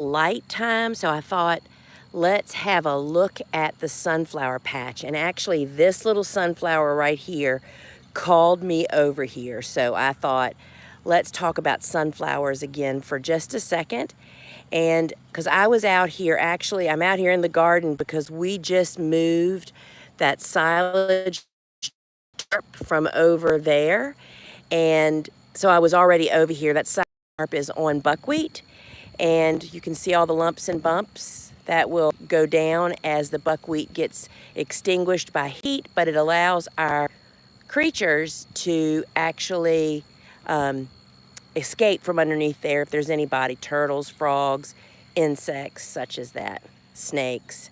light time, so I thought, let's have a look at the sunflower patch. And actually, this little sunflower right here called me over here. So I thought, let's talk about sunflowers again for just a second. And because I was out here, actually, I'm out here in the garden because we just moved that silage from over there. And so I was already over here. That silage is on buckwheat. And you can see all the lumps and bumps that will go down as the buckwheat gets extinguished by heat, but it allows our creatures to actually escape from underneath there if there's anybody, turtles, frogs, insects such as that, snakes.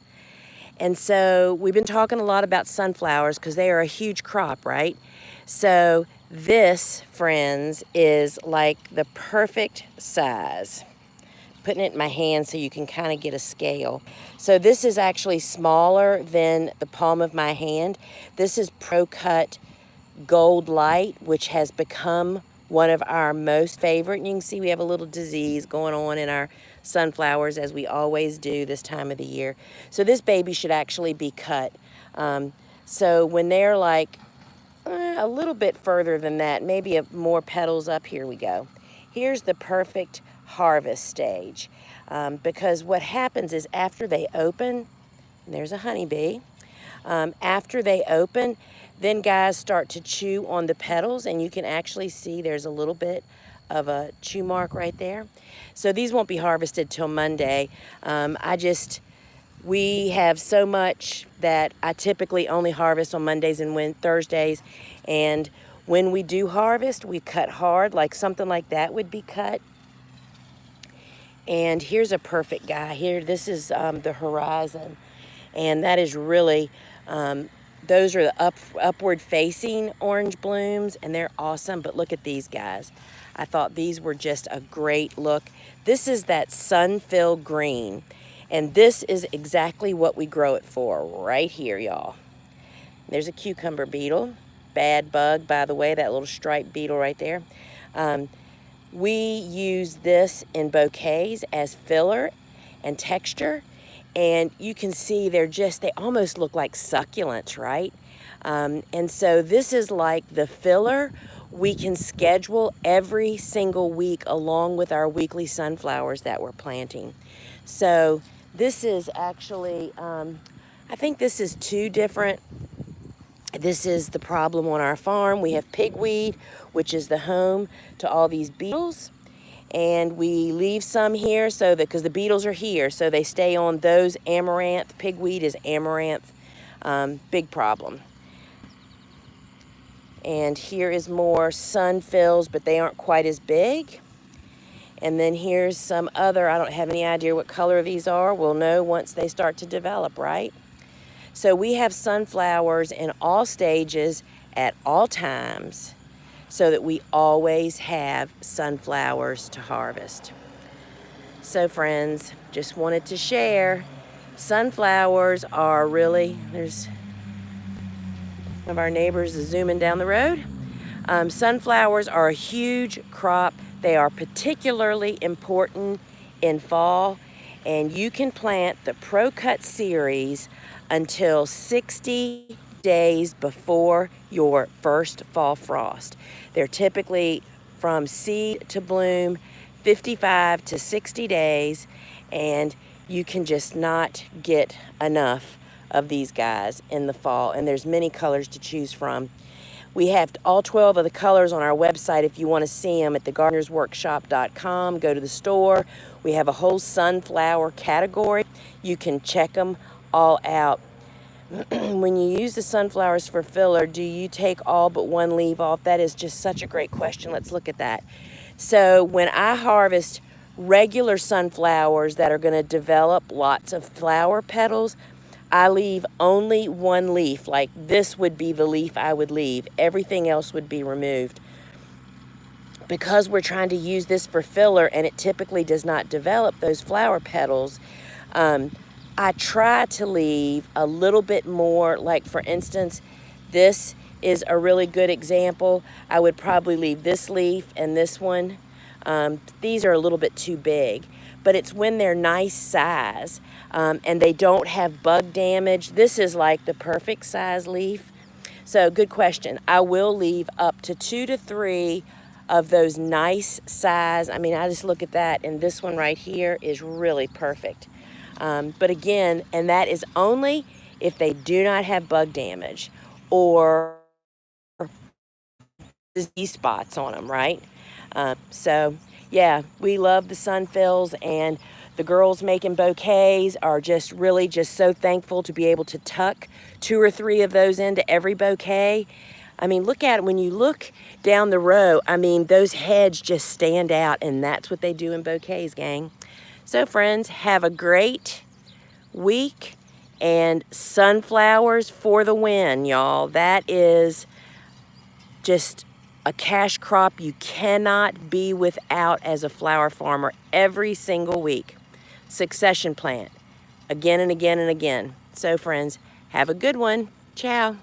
And so we've been talking a lot about sunflowers because they are a huge crop, right? So this, friends, is like the perfect size. Putting it in my hand so you can kind of get a scale. So this is actually smaller than the palm of my hand. This is Pro Cut Gold Light, which has become one of our most favorite. And you can see we have a little disease going on in our sunflowers, as we always do this time of the year. So this baby should actually be cut. So when they're like a little bit further than that, maybe more petals up, here we go. Here's the perfect harvest stage, because what happens is after they open, there's a honeybee, after they open, then guys start to chew on the petals, and you can actually see there's a little bit of a chew mark right there. So these won't be harvested till Monday. We have so much that I typically only harvest on Mondays and Thursdays, and when we do harvest, we cut hard, like something like that would be cut. And here's a perfect guy here. This is the horizon, and that is really, those are the upward facing orange blooms, and they're awesome. But look at these guys. I thought these were just a great look. This is that Sunfill Green, and this is exactly what we grow it for right here, y'all. There's a cucumber beetle, bad bug, by the way, that little striped beetle right there. We use this in bouquets as filler and texture, and you can see they almost look like succulents, right? And so this is like the filler we can schedule every single week along with our weekly sunflowers that we're planting. So this is actually, I think this is two different. This is the problem on our farm. We have pigweed, which is the home to all these beetles. And we leave some here so that, because the beetles are here, so they stay on those amaranth. Pigweed is amaranth. Big problem. And here is more sunfills, but they aren't quite as big. And then here's some other, I don't have any idea what color these are. We'll know once they start to develop, right? So we have sunflowers in all stages at all times so that we always have sunflowers to harvest. So friends, just wanted to share. Sunflowers are really, there's one of our neighbors is zooming down the road. Sunflowers are a huge crop. They are particularly important in fall, and you can plant the Pro Cut series until 60 days before your first fall frost. They're typically from seed to bloom 55 to 60 days, and you can just not get enough of these guys in the fall, and there's many colors to choose from. We have all 12 of the colors on our website if you want to see them at thegardenersworkshop.com. Go to the store. We have a whole sunflower category. You can check them all out. When you use the sunflowers for filler, do you take all but one leaf off? That is just such a great question. Let's look at that. So when I harvest regular sunflowers that are going to develop lots of flower petals, I leave only one leaf. Like this would be the leaf I would leave. Everything else would be removed. Because we're trying to use this for filler and it typically does not develop those flower petals, I try to leave a little bit more. Like for instance, this is a really good example. I would probably leave this leaf and this one. These are a little bit too big. but it's when they're nice size and they don't have bug damage. This is like the perfect size leaf. So good question. I will leave up to 2 to 3 of those nice size. I mean, I just look at that, and this one right here is really perfect. But again, and that is only if they do not have bug damage or disease spots on them, right? So yeah, we love the Sunfills, and the girls making bouquets are just really just so thankful to be able to tuck 2 or 3 of those into every bouquet. I mean, look at it. When you look down the row, I mean, those heads just stand out, and that's what they do in bouquets, gang. So friends, have a great week, and sunflowers for the win, y'all. That is just a cash crop you cannot be without as a flower farmer every single week. Succession plant again and again and again. So friends, have a good one. Ciao.